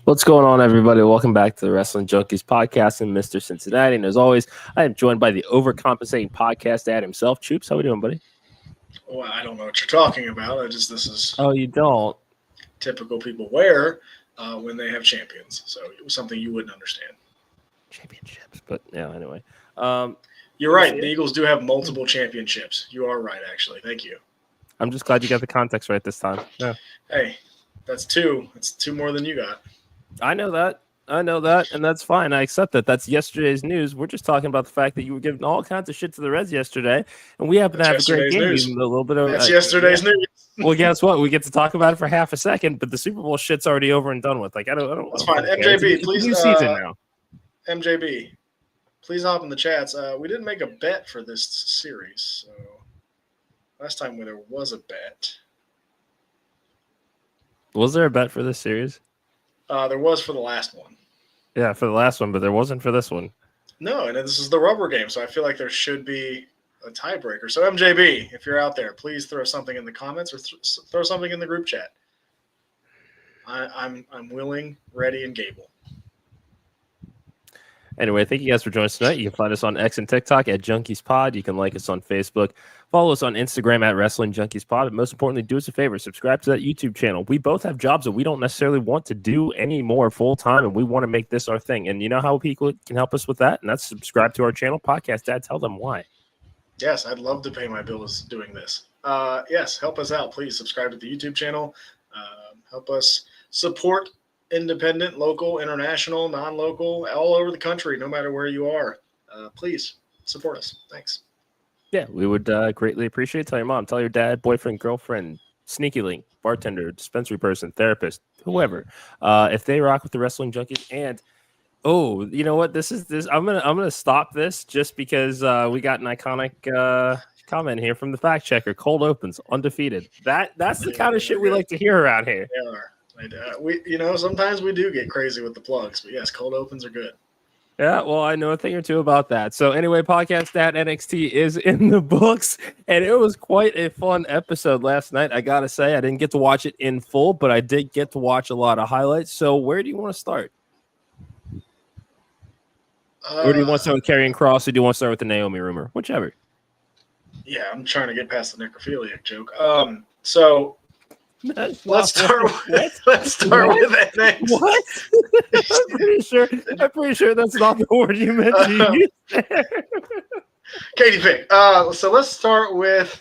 What's going on, everybody? Welcome back to the Wrestling Junkies Podcast in Mr. Cincinnati. And as always, I am joined by the overcompensating podcast dad himself, Choops. How are we doing, buddy? Well, I don't know what you're talking about. This is Oh, you don't? typical people wear when they have champions. So it was something you wouldn't understand. Championships, but yeah, anyway. You're right. The Eagles do have multiple championships. You are right, actually. Thank you. I'm just glad you got the context right this time. Yeah. Hey, that's two. That's two more than you got. I know that, and that's fine. I accept that. That's yesterday's news. We're just talking about the fact that you were giving all kinds of shit to the Reds yesterday, and we happen to have a great game. News. Even a little bit of that's yesterday's news. Well, guess what? We get to talk about it for half a second, but the Super Bowl shit's already over and done with. Like I don't. That's fine. MJB, please. New season now. MJB, please hop in the chats. We didn't make a bet for this series, so last time there was a bet. Was there a bet for this series? There was for the last one. Yeah, for the last one, but there wasn't for this one. No, and this is the rubber game, so I feel like there should be a tiebreaker. So MJB, if you're out there, please throw something in the comments or throw something in the group chat. I'm willing, ready, and Gable. Anyway, thank you guys for joining us tonight. You can find us on X and TikTok at Junkies Pod. You can like us on Facebook. Follow us on Instagram at Wrestling Junkies Pod. And most importantly, do us a favor. Subscribe to that YouTube channel. We both have jobs that we don't necessarily want to do anymore full time, and we want to make this our thing. And you know how people can help us with that? And that's subscribe to our channel, Podcast Dad. Tell them why. Yes, I'd love to pay my bills doing this. Yes, help us out. Please subscribe to the YouTube channel. Help us support independent, local, international, non-local, all over the country, no matter where you are. Please support us. Thanks. Yeah, we would greatly appreciate it. Tell your mom, tell your dad, boyfriend, girlfriend, sneaky link, bartender, dispensary person, therapist, whoever. If they rock with the Wrestling Junkies, and you know what? This. I'm gonna stop this just because we got an iconic comment here from the fact checker. Cold opens, undefeated. That's the kind of shit we like to hear around here. They are. We sometimes we do get crazy with the plugs, but yes, cold opens are good. Yeah, well, I know a thing or two about that. So anyway, Podcast at NXT is in the books, and it was quite a fun episode last night. I gotta say, I didn't get to watch it in full, but I did get to watch a lot of highlights. So where do you want to start? Or do you want to start with Karrion Kross, or do you want to start with the Naomi rumor? Whichever. Yeah, I'm trying to get past the necrophiliac joke. So let's start with NXT. What? I'm pretty sure that's not the word you meant to use there. Katie Pig. So let's start with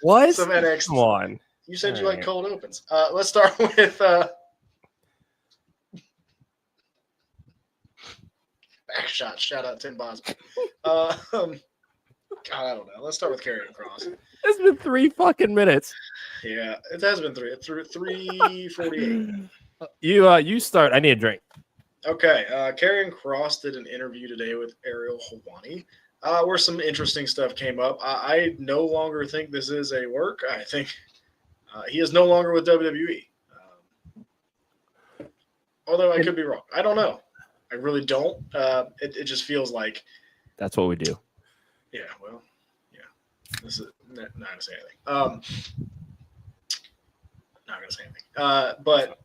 what? Some NXT. Come on. You said you like cold opens. Let's start with back shot. Shout out Tim Bosman. God, I don't know. Let's start with Karrion Kross. It's been 3 fucking minutes. Yeah, it has been 3:48. You start. I need a drink. Okay. Karrion Kross did an interview today with Ariel Helwani, where some interesting stuff came up. I no longer think this is a work. I think he is no longer with WWE. Although I could be wrong. I don't know. I really don't. It just feels like that's what we do. Yeah, well, yeah. This is not gonna say anything. Not gonna say anything. But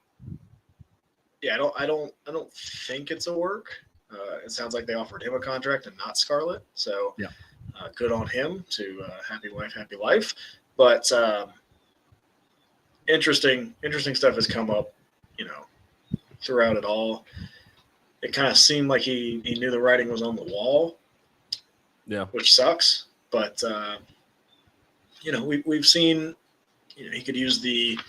yeah, I don't think it's a work. It sounds like they offered him a contract and not Scarlett. So yeah, good on him. To happy wife, happy life. But interesting stuff has come up. Throughout it all, it kind of seemed like he knew the writing was on the wall. Yeah, which sucks, but we've seen, he could use the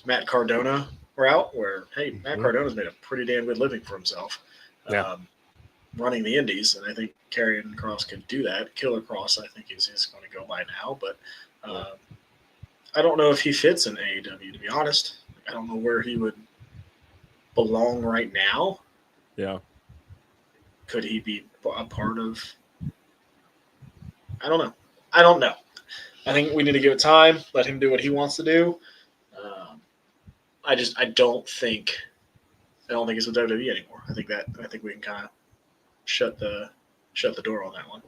Matt Cardona route, where Matt Cardona's made a pretty damn good living for himself, running the Indies, and I think Karrion Kross could do that. Killer Kross, I think, is going to go by now, but I don't know if he fits in AEW. To be honest, I don't know where he would belong right now. Yeah, could he be a part of? I don't know. I think we need to give it time, let him do what he wants to do. I don't think it's with WWE anymore. I think we can kind of shut the door on that one.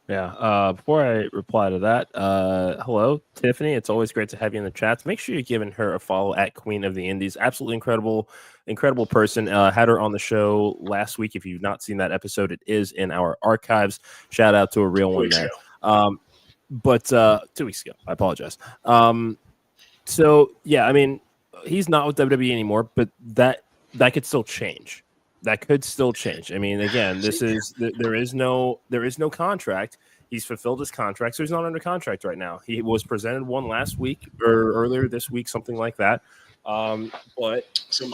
Yeah. Before I reply to that, hello, Tiffany. It's always great to have you in the chats. Make sure you're giving her a follow at Queen of the Indies. Absolutely incredible person. Had her on the show last week. If you've not seen that episode, it is in our archives. Shout out to a real one there. But 2 weeks ago, I apologize. So yeah, I mean, he's not with WWE anymore, but that could still change. That could still change. I mean, again, there is no contract. He's fulfilled his contract, so he's not under contract right now. He was presented one last week or earlier this week, something like that. But so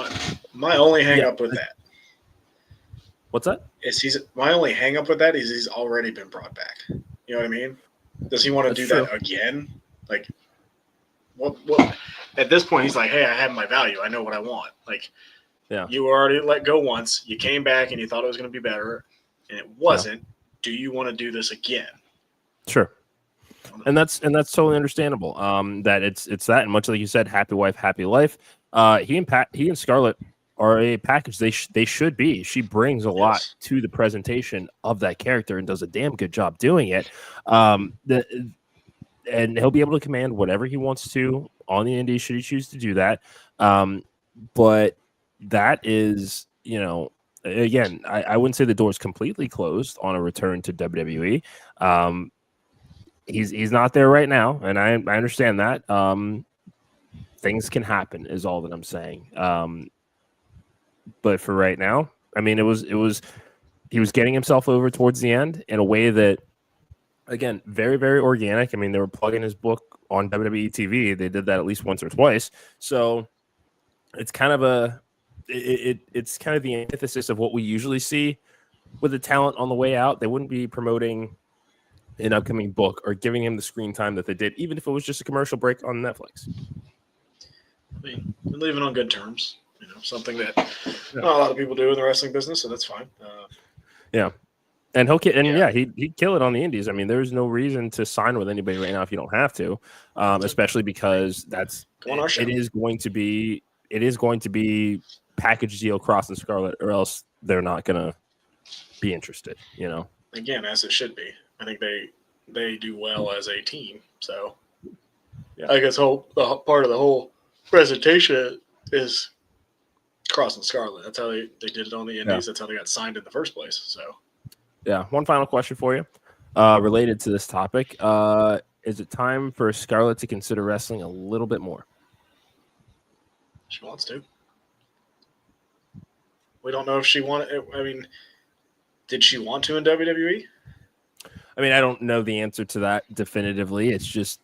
my only hang up with that. What's that? My only hang up with that is he's already been brought back. You know what I mean? Does he want to do that again? Like, what? At this point, he's like, hey, I have my value. I know what I want. Like, yeah, you already let go once. You came back and you thought it was going to be better, and it wasn't. Yeah. Do you want to do this again? Sure. And that's totally understandable. That it's that, and much like you said, happy wife, happy life. He and Scarlett are a package. They should be. She brings a lot to the presentation of that character and does a damn good job doing it. And he'll be able to command whatever he wants to on the indies should he choose to do that. But that is, again, I wouldn't say the door is completely closed on a return to WWE. He's not there right now, and I understand that. Things can happen is all that I'm saying. But for right now, I mean, he was getting himself over towards the end in a way that, again, very, very organic. I mean, they were plugging his book on WWE TV. They did that at least once or twice. So it's kind of it's kind of the antithesis of what we usually see with the talent on the way out. They wouldn't be promoting an upcoming book or giving him the screen time that they did, even if it was just a commercial break on Netflix. I mean, they're leaving on good terms. Something that not a lot of people do in the wrestling business, so that's fine. And he'd kill it on the indies. I mean, there's no reason to sign with anybody right now if you don't have to, especially because it is going to be package deal Cross and Scarlett, or else they're not gonna be interested. Again, as it should be. I think they do well as a team. So I guess part of the whole presentation is Cross and Scarlett. That's how they did it on the indies. That's how they got signed in the first place. So. Yeah. One final question for you, related to this topic. Is it time for Scarlett to consider wrestling a little bit more? She wants to. We don't know if she wanted. I mean, did she want to in WWE? I mean, I don't know the answer to that definitively. It's just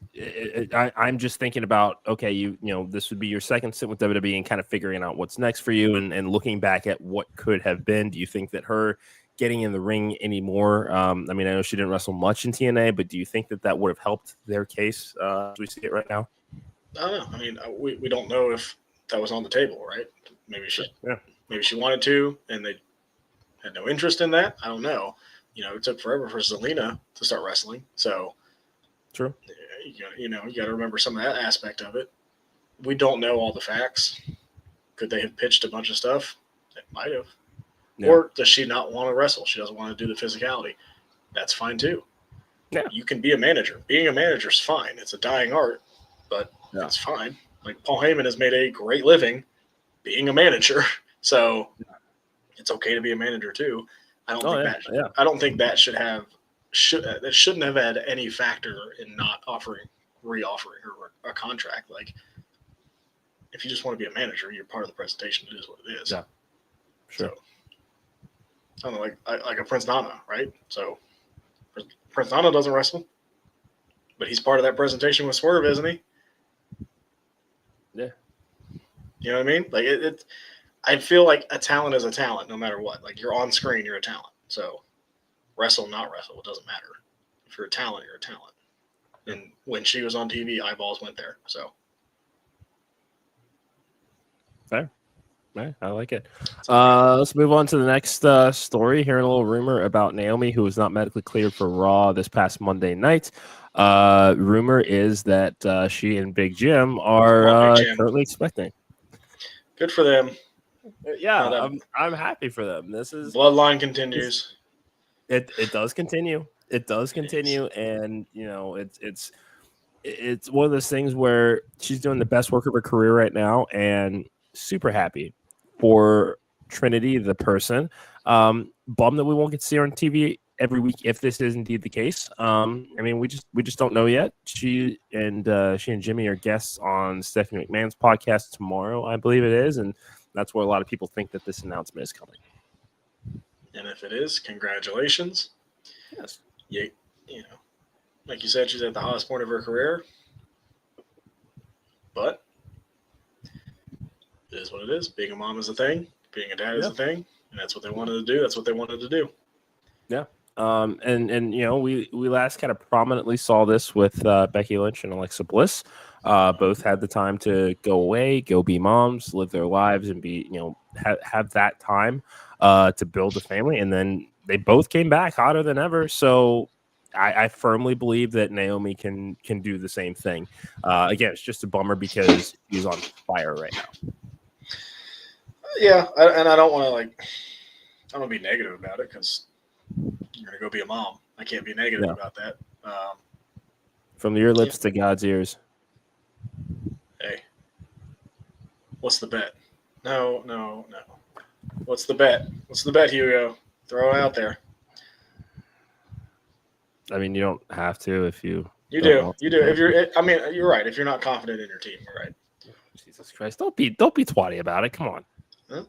I'm just thinking about, okay, this would be your second stint with WWE and kind of figuring out what's next for you and looking back at what could have been. Do you think that her getting in the ring anymore? I mean, I know she didn't wrestle much in TNA, but do you think that would have helped their case as we see it right now? I don't know. I mean, we don't know if that was on the table, right? Maybe she wanted to, and they had no interest in that. I don't know. It took forever for Zelina to start wrestling. So, true. You got to remember some of that aspect of it. We don't know all the facts. Could they have pitched a bunch of stuff? They might have. Yeah. Or does she not want to wrestle? She doesn't want to do the physicality. That's fine too. Yeah. You can be a manager. Being a manager is fine. It's a dying art, but it's fine. Like Paul Heyman has made a great living being a manager. So it's okay to be a manager too. I don't think that shouldn't have had any factor in not reoffering her a contract. Like, if you just want to be a manager, you're part of the presentation. It is what it is. Yeah, sure. So, I don't know, like a Prince Nana, right? So Prince Nana doesn't wrestle, but he's part of that presentation with Swerve, isn't he? Yeah. You know what I mean? Like I feel like a talent is a talent no matter what. Like, you're on screen, you're a talent. So wrestle, not wrestle, it doesn't matter. If you're a talent, you're a talent. And when she was on TV, eyeballs went there. So fair. Right, I like it. Let's move on to the next story. Hearing a little rumor about Naomi, who was not medically cleared for Raw this past Monday night. Rumor is that she and Big Jim are currently expecting. Good for them. Yeah, I'm happy for them. This is bloodline continues. It does continue. It does continue, and it's one of those things where she's doing the best work of her career right now, and super happy for Trinity, the person. Bummed that we won't get to see her on TV every week if this is indeed the case. I mean, we just don't know yet. She and Jimmy are guests on Stephanie McMahon's podcast tomorrow, I believe it is, and that's where a lot of people think that this announcement is coming. And if it is, congratulations. Yes. You know, like you said, she's at the hottest point of her career. But it is what it is. Being a mom is a thing. Being a dad is a thing. And that's what they wanted to do. That's what they wanted to do. Yeah. And we last kind of prominently saw this with Becky Lynch and Alexa Bliss. Both had the time to go away, go be moms, live their lives, and be have that time to build a family. And then they both came back hotter than ever. So I firmly believe that Naomi can do the same thing. Again, it's just a bummer because he's on fire right now. Yeah, and I don't want to be negative about it because you're going to go be a mom. I can't be negative about that. From your lips to God's ears. Hey, what's the bet? No. What's the bet? What's the bet, Hugo? Throw it out there. I mean, you don't have to if you. You do. If you're right. If you're not confident in your team, you're right. Jesus Christ! Don't be twatty about it. Come on. Huh?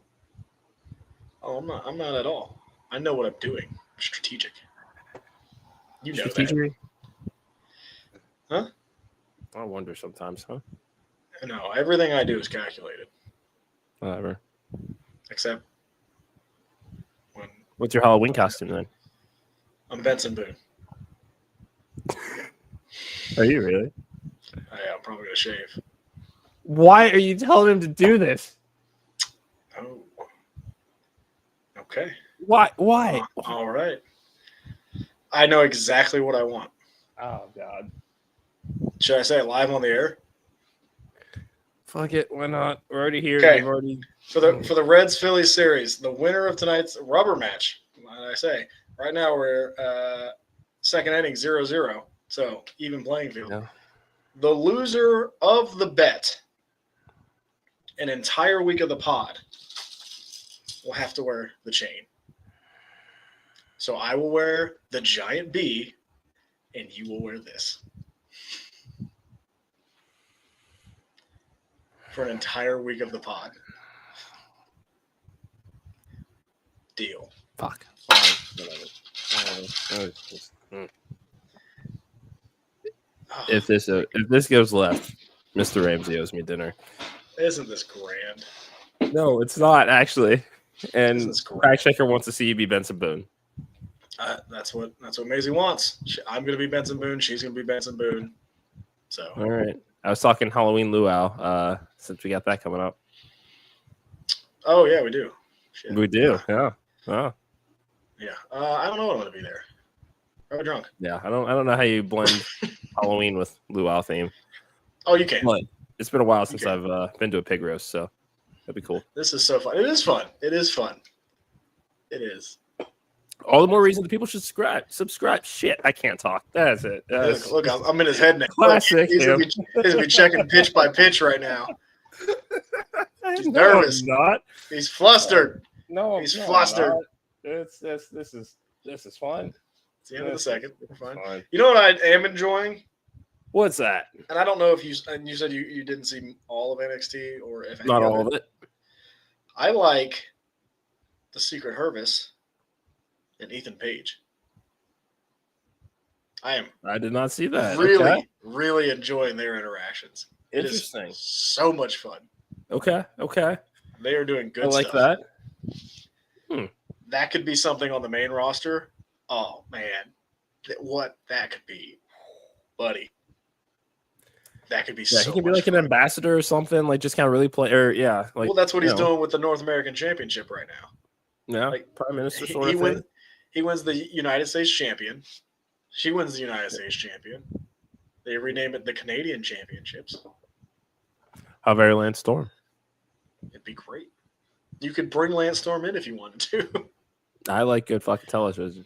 Oh, I'm not at all. I know what I'm doing. I'm strategic. You know that. Huh? I wonder sometimes, huh? No, everything I do is calculated. Whatever. Except when. What's your Halloween costume then? I'm Benson Boone. Are you really? Yeah, I'm probably gonna shave. Why are you telling him to do this? Oh. Okay. Why? All right. I know exactly what I want. Oh God. Should I say it live on the air? Fuck it. Why not? We're already here. Okay. Already... For the Reds Phillies series, the winner of tonight's rubber match. Might I say? Right now we're second inning 0-0, so even playing field. Yeah. The loser of the bet, an entire week of the pod, will have to wear the chain. So I will wear the giant B, and you will wear this. For an entire week of the pod. Deal. Fuck. Fine. Whatever. If this goes left, Mr. Ramsey owes me dinner. Isn't this grand? No, it's not actually. And grand? Fact Checker wants to see you be Benson Boone. That's what Maisie wants. I'm going to be Benson Boone. She's going to be Benson Boone. So. All right. I was talking Halloween luau since we got that coming up. Oh yeah, we do. Shit. We do. Yeah. Oh. Yeah. I don't know what I'm going to be there. Probably drunk. Yeah. I don't know how you blend Halloween with luau theme. Oh, you can. But it's been a while since I've been to a pig roast, so that'd be cool. This is so fun. It is fun. It is fun. It is. All the more reason that people should subscribe. Shit, I can't talk. That's it. Look, I'm in his head now. Classic. He's going to be checking pitch by pitch right now. He's nervous. Not. He's flustered. No, he's flustered. This is fun. It's the end of the second. We're fine. Fine. You know what I am enjoying? What's that? And I don't know if you said you didn't see all of NXT or if not all of it. I like the Secret Hervis and Ethan Page. I did not see that. Really enjoying their interactions. Interesting. It is so much fun. Okay. They are doing good I like stuff. that. That could be something on the main roster. Oh, man. What that could be. Buddy. That could be so much he can be like fun. an ambassador or something, like just kind of really play, or well, that's what he's doing with the North American Championship right now. Yeah, like Prime Minister sort of thing. He wins the United States Champion. She wins the United States Champion. They rename it the Canadian Championships. How very Lance Storm. It'd be great. You could bring Lance Storm in if you wanted to. I like good fucking television.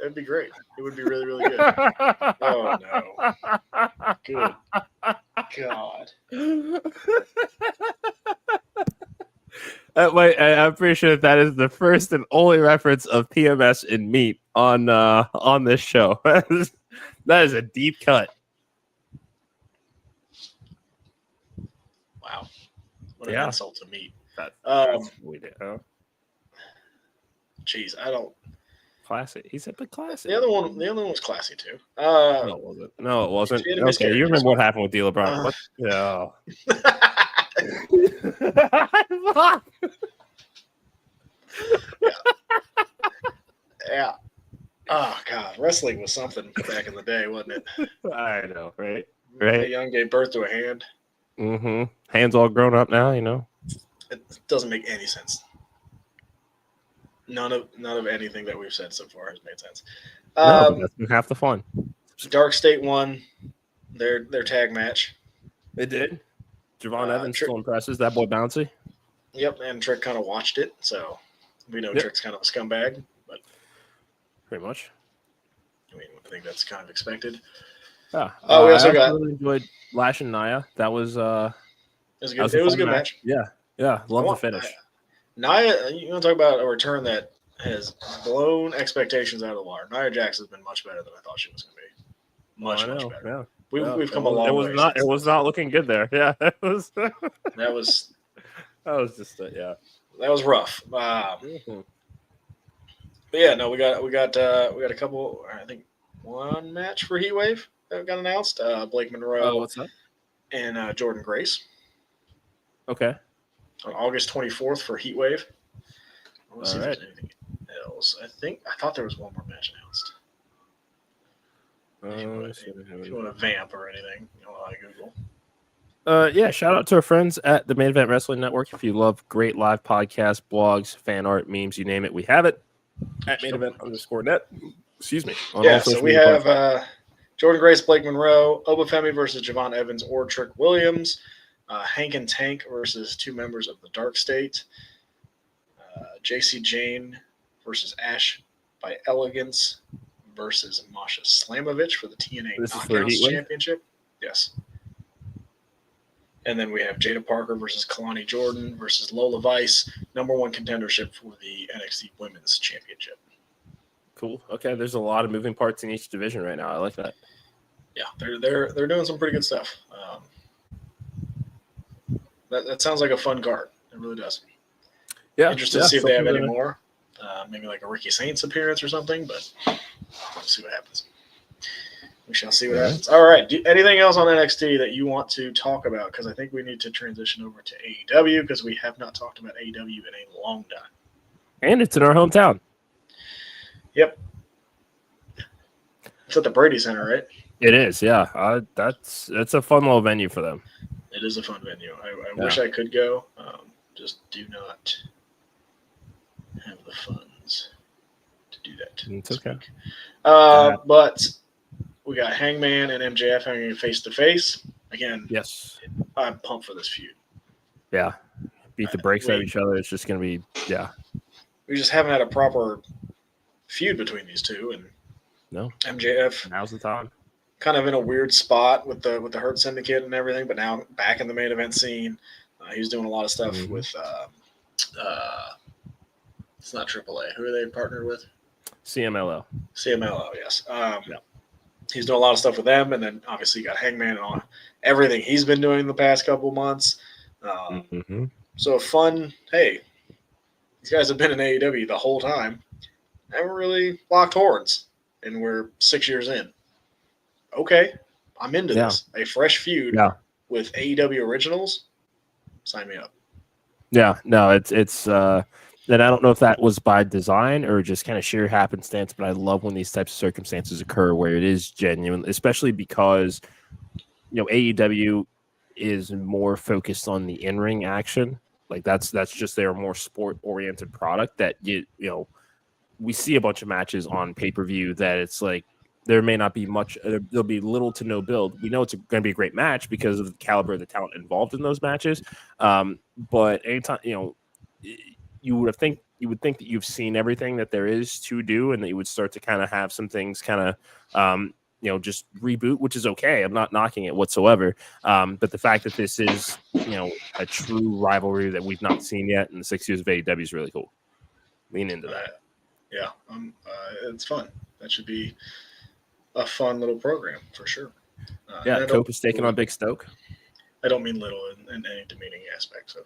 That'd be great. It would be really, really good. Oh no. Good God. I'm pretty sure that is the first and only reference of PMS and meat on this show. That is a deep cut. Wow. What an insult to meat. That's we did, huh? Jeez, I don't. Classy. He said, but classy. The other one was classy too. No, it wasn't. No, it wasn't. Okay, you remember what happened with D. LeBron? What? No. Yeah. Oh God, wrestling was something back in the day, wasn't it? I know, right? A young gave birth to a hand. Mm-hmm. Hands all grown up now, you know. It doesn't make any sense. None of anything that we've said so far has made sense. No, that's been half the fun. Dark State won their tag match. It did. Javon Evans still impresses. That boy bouncy. Yep, and Trick kind of watched it, so we know Trick's kind of a scumbag, but pretty much. I mean, I think that's kind of expected. Yeah. We also really enjoyed Lash and Nia. That was it was a good match. Yeah. Love the finish. Nia, you want to talk about a return that has blown expectations out of the water. Nia Jax has been much better than I thought she was going to be. Much better. Yeah. We've come a long way. It was not looking good there. Yeah, it was. That was just that was rough. But yeah, no, we got a couple. I think one match for Heatwave that got announced. Blake Monroe. What's that? And Jordan Grace. Okay. On August 24th for Heatwave. Let's see if right. there's anything else. I thought there was one more match announced. If you want to vamp or anything, I Google. Yeah, shout out to our friends at the Main Event Wrestling Network. If you love great live podcasts, blogs, fan art, memes, you name it, we have it at Main Event_net. Excuse me. So we have Jordan Grace, Blake Monroe, Obafemi versus Javon Evans or Trick Williams, Hank and Tank versus two members of the Dark State, JC Jane versus Ash by Elegance versus Masha Slamovich for the TNA Knockouts Championship. Yes. And then we have Jada Parker versus Kalani Jordan versus Lola Vice, #1 contendership for the NXT Women's Championship. Cool. Okay, there's a lot of moving parts in each division right now. I like that. Yeah, they're doing some pretty good stuff. That sounds like a fun card. It really does. Yeah. Interested to see if they have any more. Maybe like a Ricky Saints appearance or something, but we'll see what happens. We shall see what happens. All right. Anything else on NXT that you want to talk about? Because I think we need to transition over to AEW because we have not talked about AEW in a long time. And it's in our hometown. Yep. It's at the Brady Center, right? It is, yeah. That's a fun little venue for them. It is a fun venue. I wish I could go. Just do not have the funds to do that. It's okay. But we got Hangman and MJF hanging face to face again. Yes, I'm pumped for this feud. Yeah, beat the brakes out of each other. It's just gonna be We just haven't had a proper feud between these two, and MJF now's the time. Kind of in a weird spot with the Hurt Syndicate and everything, but now back in the main event scene. He's doing a lot of stuff with it's not AAA. Who are they partnered with? CMLL. CMLL, yes. He's doing a lot of stuff with them, and then obviously you got Hangman and all everything he's been doing the past couple months. So fun. Hey, these guys have been in AEW the whole time. Haven't really locked horns, and we're 6 years in. Okay, I'm into this. A fresh feud with AEW originals. Sign me up. Yeah, no, it's and I don't know if that was by design or just kind of sheer happenstance, but I love when these types of circumstances occur where it is genuine, especially because AEW is more focused on the in-ring action. Like that's just their more sport-oriented product that we see a bunch of matches on pay-per-view that it's like there may not be much, there'll be little to no build. We know it's going to be a great match because of the caliber of the talent involved in those matches. But anytime, you would have think you would think that you've seen everything that there is to do, and that you would start to kind of have some things kind of, just reboot, which is okay. I'm not knocking it whatsoever. But the fact that this is, a true rivalry that we've not seen yet in the 6 years of AEW is really cool. Lean into that. Yeah, it's fun. That should be a fun little program for sure. Cope is taking on Big Stoke. I don't mean little in any demeaning aspect. So,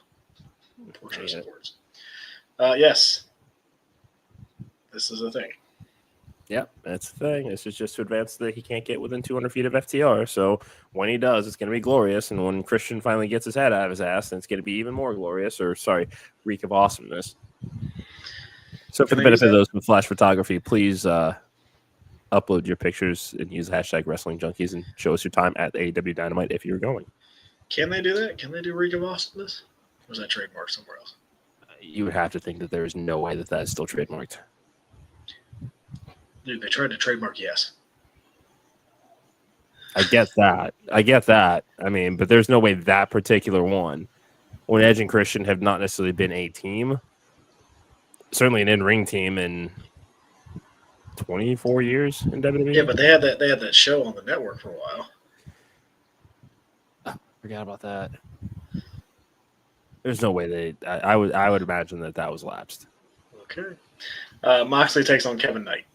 poor choice of words. Yes, this is a thing. Yep, that's the thing. This is just to advance that he can't get within 200 feet of FTR. So when he does, it's going to be glorious. And when Christian finally gets his head out of his ass, then it's going to be even more glorious. Reek of awesomeness. So for the benefit of those with flash photography, please upload your pictures and use the hashtag Wrestling Junkies and show us your time at AEW Dynamite if you're going. Can they do that? Can they do Reek of awesomeness? Or is that trademarked somewhere else? You would have to think that there is no way that is still trademarked. Dude, they tried to trademark yes. I get that. I mean, but there's no way that particular one, when Edge and Christian have not necessarily been a team, certainly an in-ring team in 24 years in WWE. Yeah, but they had that show on the network for a while. Forgot about that. There's no way I would imagine that was lapsed. Okay. Moxley takes on Kevin Knight.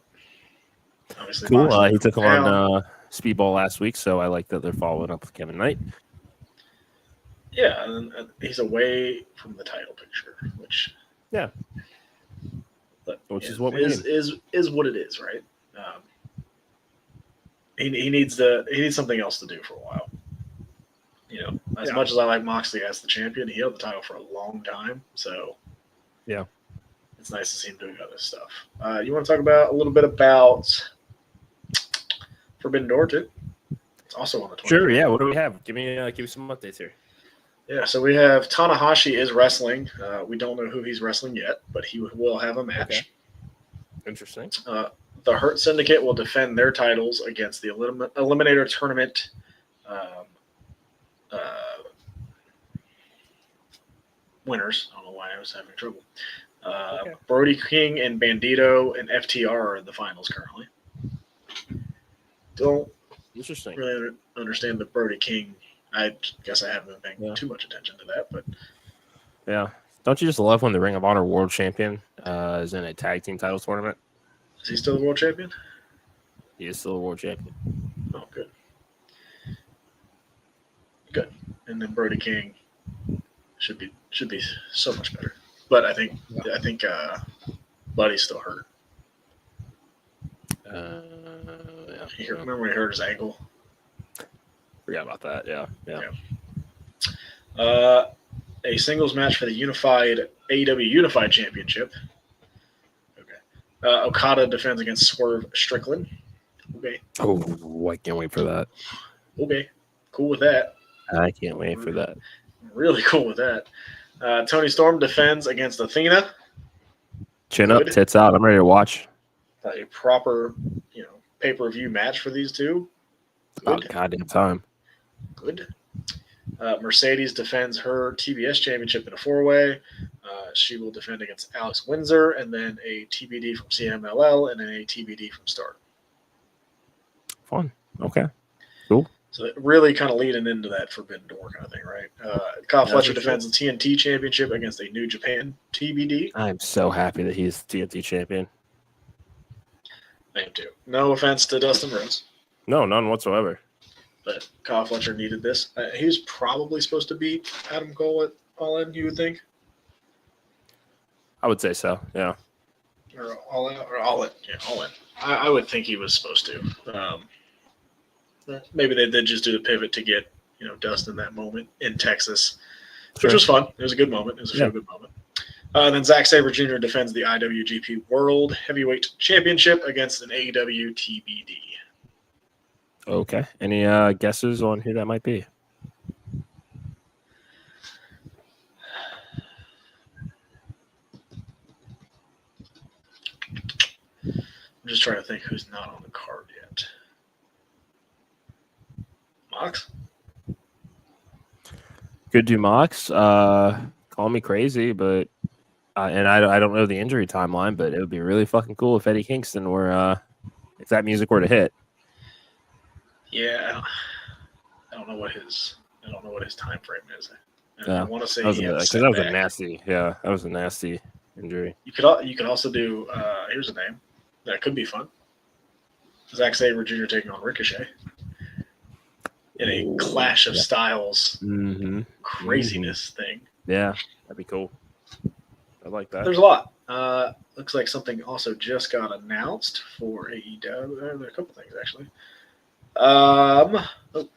Obviously, cool. He took on Speedball last week, so I like that they're following up with Kevin Knight. Yeah, and he's away from the title picture, which is what we need. Is what it is, right? He needs something else to do for a while. As much as I like Moxley as the champion, he held the title for a long time, so it's nice to see him doing other stuff. You want to talk about a little bit about Forbidden Door too? It's also on the 20th. Sure, yeah. What do we have? Give me some updates here. Yeah, so we have Tanahashi is wrestling. We don't know who he's wrestling yet, but he will have a match. Okay. Interesting. The Hurt Syndicate will defend their titles against the Eliminator Tournament winners. I don't know why I was having trouble. Brody King and Bandito and FTR are the finals currently. Don't really understand the Brody King. I guess I haven't been paying too much attention to that, but don't you just love when the Ring of Honor World Champion is in a tag team title tournament? Is he still the world champion? He is still a world champion. Oh, good. And then Brody King should be so much better. But I think Buddy's still hurt. Remember when he hurt his ankle? Forgot about that. Yeah. A singles match for the AEW Unified Championship. Okay. Okada defends against Swerve Strickland. Okay. Oh, I can't wait for that. Okay. Cool with that. I can't wait for that. Really cool with that. Tony Storm defends against Athena. Chin up, tits out. I'm ready to watch. A proper, pay-per-view match for these two. About goddamn time. Good. Mercedes defends her TBS championship in a 4-way. She will defend against Alex Windsor, and then a TBD from CMLL, and then a TBD from Stardom. Fun. Okay. Cool. So really kind of leading into that Forbidden Door kind of thing, right? Kyle Fletcher defends the TNT championship against a New Japan TBD. I'm so happy that he's the TNT champion. I am too. No offense to Dustin Rhodes. No, none whatsoever. But Kyle Fletcher needed this. He was probably supposed to beat Adam Cole at All In, you would think? I would say so, yeah. Or All In. Yeah, All In. I would think he was supposed to. Maybe they did just do the pivot to get, Dustin that moment in Texas, which was fun. It was a good moment. It was a feel-good moment. Then Zack Sabre Jr. defends the IWGP World Heavyweight Championship against an AEW TBD. Okay. Any guesses on who that might be? I'm just trying to think who's not on the card yet. Mox? Could do Mox. Call me crazy, but And I don't know the injury timeline, but it would be really fucking cool if Eddie Kingston were if that music were to hit. Yeah, I don't know what his time frame is. Yeah. I want to say that was a nasty injury. You could also do here's a name that could be fun. Zack Sabre Jr. taking on Ricochet in a clash of styles craziness thing. Yeah, that'd be cool. I like that. There's a lot. Looks like something also just got announced for AEW. There are a couple things actually. Oh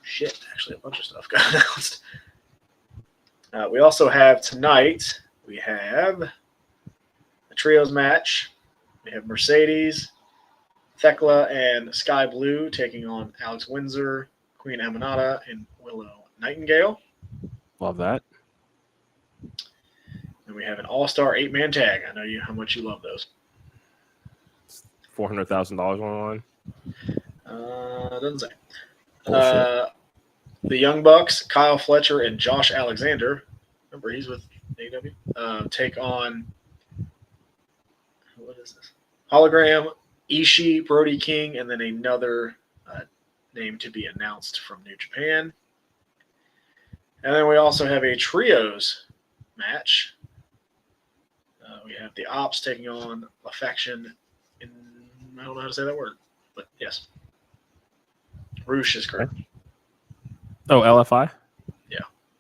shit! Actually, a bunch of stuff got announced. We also have tonight. We have a trios match. We have Mercedes, Thekla, and Sky Blue taking on Alex Windsor, Queen Aminata, and Willow Nightingale. Love that. And we have an all-star 8-man tag. I know how much you love those. $400,000 on the line. Doesn't say. The Young Bucks, Kyle Fletcher, and Josh Alexander. Remember, he's with AEW. Take on, what is this? Hologram, Ishii, Brody King, and then another name to be announced from New Japan. And then we also have a trios match. We have the Ops taking on La Faction in, I don't know how to say that word, but yes. Roosh is correct. Oh, LFI? Yeah,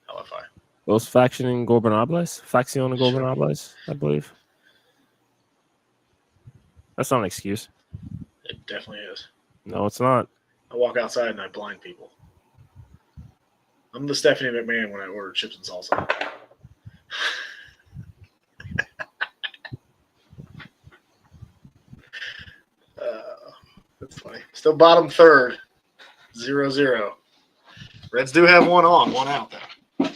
LFI. Los Faction and Gobernables? Faction and Gobernables, I believe. That's not an excuse. It definitely is. No, it's not. I walk outside and I blind people. I'm the Stephanie McMahon when I order chips and salsa. That's funny. Still bottom third. 0-0. Reds do have one on, one out though.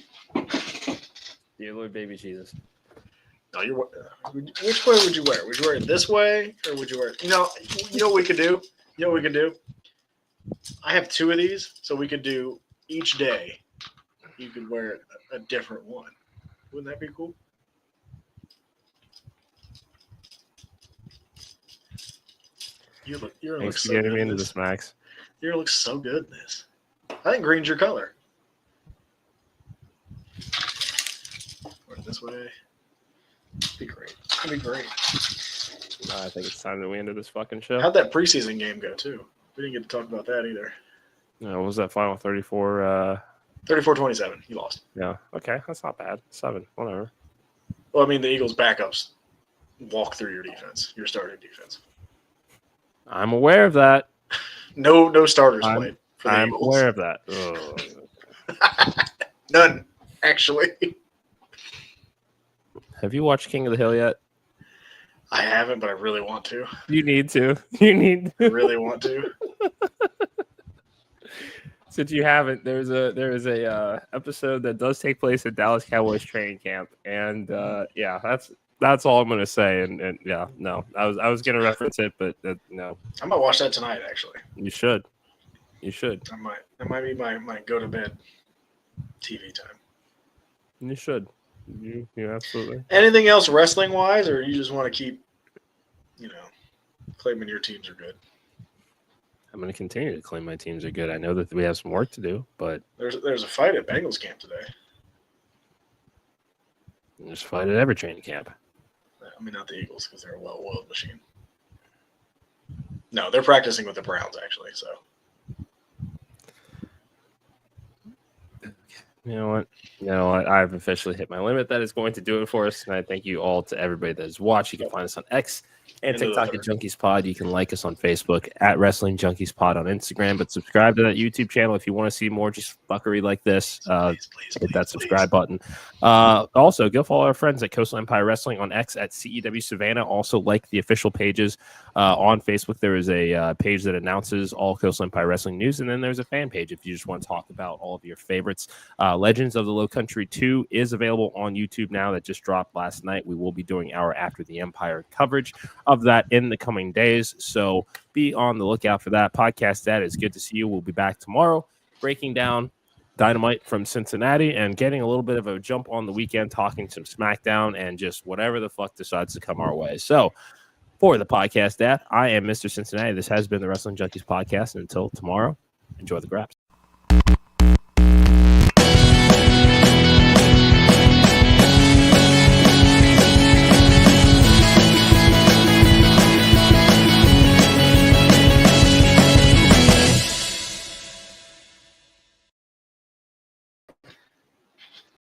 Dear Lord, baby Jesus. No, which way would you wear? Would you wear it this way, or would you wear it? You know what we could do? You know what we could do? I have 2 of these, so we could do each day. You could wear a different one. Wouldn't that be cool? You're Thanks for getting me into this, Max. You're gonna look so good in this. I think green's your color. Wear it this way. It'd be great. It'd be great. I think it's time that we ended this fucking show. How'd that preseason game go, too? We didn't get to talk about that either. No, what was that final 34? 34-27. You lost. Yeah. Okay. That's not bad. 7. Whatever. Well, I mean, the Eagles' backups walk through your defense, your starting defense. I'm aware of that. No starters played for the Eagles. I'm aware of that. None, actually. Have you watched King of the Hill yet? I haven't, but I really want to. You need to. You need to. I really want to. Since you haven't, there is a episode that does take place at Dallas Cowboys training camp, and yeah, that's all I'm gonna say. And yeah, no, I was gonna reference it, but no. I might watch that tonight. Actually, you should. You should. I might. That might be my go to bed TV time. You should. You absolutely. Anything else wrestling wise, or you just want to keep, claiming your teams are good? I'm going to continue to claim my teams are good. I know that we have some work to do, but there's a fight at Bengals camp today. There's a fight at every training camp. I mean, not the Eagles because they're a well-oiled machine. No, they're practicing with the Browns actually. So. You know what? I've officially hit my limit. That is going to do it for us. And I thank you all to everybody that has watched. You can find us on X and TikTok at Junkies Pod. You can like us on Facebook at Wrestling Junkies Pod on Instagram. But subscribe to that YouTube channel if you want to see more just fuckery like this. Please, hit that subscribe button. Also, go follow our friends at Coastal Empire Wrestling on X at CEW Savannah. Also, like the official pages on Facebook. There is a page that announces all Coastal Empire Wrestling news. And then there's a fan page if you just want to talk about all of your favorites. Legends of the Low Country 2 is available on YouTube now. That just dropped last night. We will be doing our After the Empire coverage of that in the coming days. So be on the lookout for that. Podcast that is good to see you. We'll be back tomorrow breaking down Dynamite from Cincinnati and getting a little bit of a jump on the weekend, talking some SmackDown and just whatever the fuck decides to come our way. So for the podcast, I am Mr. Cincinnati. This has been the Wrestling Junkies Podcast. And until tomorrow, enjoy the graps.